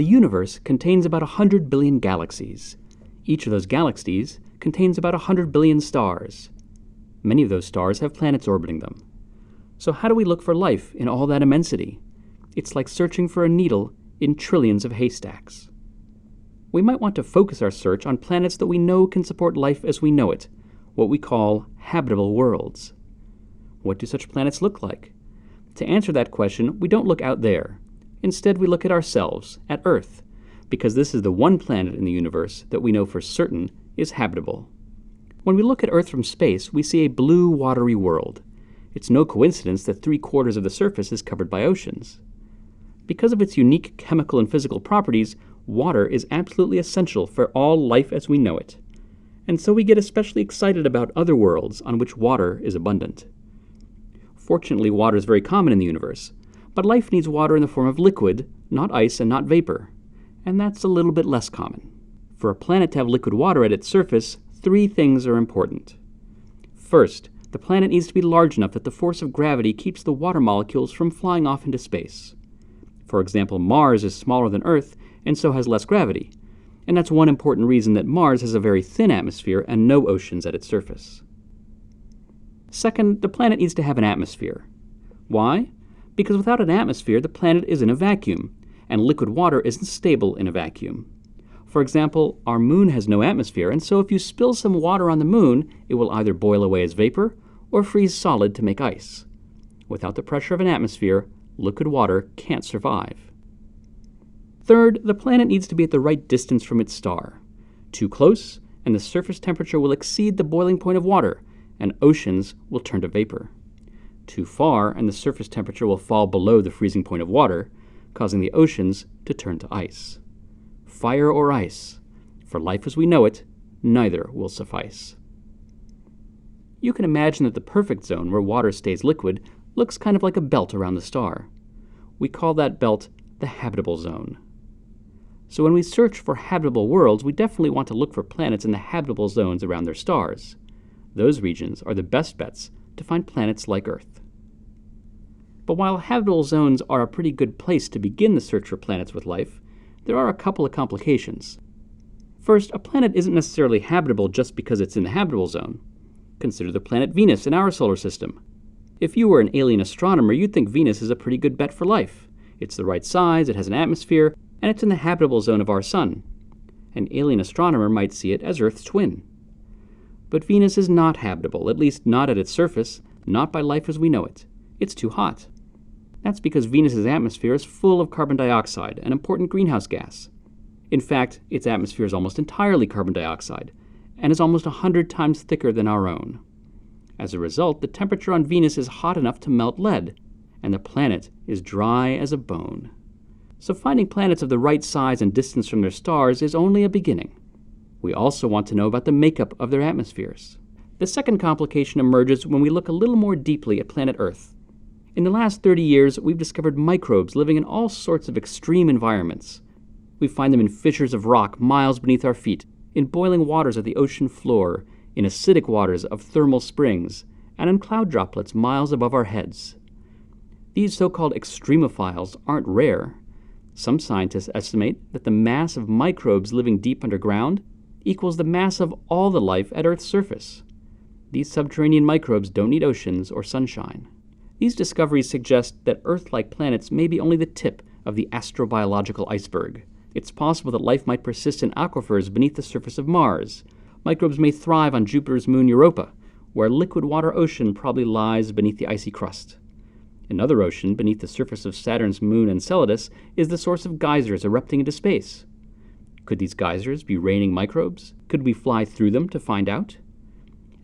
The universe contains about 100 billion galaxies. Each of those galaxies contains about 100 billion stars. Many of those stars have planets orbiting them. So how do we look for life in all that immensity? It's like searching for a needle in trillions of haystacks. We might want to focus our search on planets that we know can support life as we know it, what we call habitable worlds. What do such planets look like? To answer that question, we don't look out there. Instead, we look at ourselves, at Earth, because this is the one planet in the universe that we know for certain is habitable. When we look at Earth from space, we see a blue, watery world. It's no coincidence that 3/4 of the surface is covered by oceans. Because of its unique chemical and physical properties, water is absolutely essential for all life as we know it. And so we get especially excited about other worlds on which water is abundant. Fortunately, water is very common in the universe, but life needs water in the form of liquid, not ice and not vapor. And that's a little bit less common. For a planet to have liquid water at its surface, 3 things are important. First, the planet needs to be large enough that the force of gravity keeps the water molecules from flying off into space. For example, Mars is smaller than Earth and so has less gravity. And that's one important reason that Mars has a very thin atmosphere and no oceans at its surface. Second, the planet needs to have an atmosphere. Why? Because without an atmosphere, the planet is in a vacuum, and liquid water isn't stable in a vacuum. For example, our moon has no atmosphere, and so if you spill some water on the moon, it will either boil away as vapor or freeze solid to make ice. Without the pressure of an atmosphere, liquid water can't survive. Third, the planet needs to be at the right distance from its star. Too close, and the surface temperature will exceed the boiling point of water, and oceans will turn to vapor. Too far, and the surface temperature will fall below the freezing point of water, causing the oceans to turn to ice. Fire or ice, for life as we know it, neither will suffice. You can imagine that the perfect zone where water stays liquid looks kind of like a belt around the star. We call that belt the habitable zone. So when we search for habitable worlds, we definitely want to look for planets in the habitable zones around their stars. Those regions are the best bets to find planets like Earth. But while habitable zones are a pretty good place to begin the search for planets with life, there are a couple of complications. First, a planet isn't necessarily habitable just because it's in the habitable zone. Consider the planet Venus in our solar system. If you were an alien astronomer, you'd think Venus is a pretty good bet for life. It's the right size, it has an atmosphere, and it's in the habitable zone of our Sun. An alien astronomer might see it as Earth's twin. But Venus is not habitable, at least not at its surface, not by life as we know it. It's too hot. That's because Venus's atmosphere is full of carbon dioxide, an important greenhouse gas. In fact, its atmosphere is almost entirely carbon dioxide, and is almost 100 times thicker than our own. As a result, the temperature on Venus is hot enough to melt lead, and the planet is dry as a bone. So finding planets of the right size and distance from their stars is only a beginning. We also want to know about the makeup of their atmospheres. The second complication emerges when we look a little more deeply at planet Earth. In the last 30 years, we've discovered microbes living in all sorts of extreme environments. We find them in fissures of rock miles beneath our feet, in boiling waters of the ocean floor, in acidic waters of thermal springs, and in cloud droplets miles above our heads. These so-called extremophiles aren't rare. Some scientists estimate that the mass of microbes living deep underground equals the mass of all the life at Earth's surface. These subterranean microbes don't need oceans or sunshine. These discoveries suggest that Earth-like planets may be only the tip of the astrobiological iceberg. It's possible that life might persist in aquifers beneath the surface of Mars. Microbes may thrive on Jupiter's moon Europa, where a liquid water ocean probably lies beneath the icy crust. Another ocean beneath the surface of Saturn's moon Enceladus is the source of geysers erupting into space. Could these geysers be raining microbes? Could we fly through them to find out?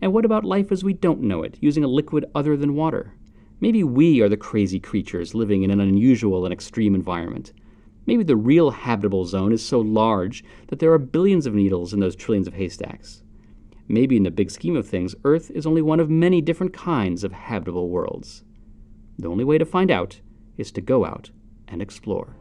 And what about life as we don't know it, using a liquid other than water? Maybe we are the crazy creatures living in an unusual and extreme environment. Maybe the real habitable zone is so large that there are billions of needles in those trillions of haystacks. Maybe in the big scheme of things, Earth is only one of many different kinds of habitable worlds. The only way to find out is to go out and explore.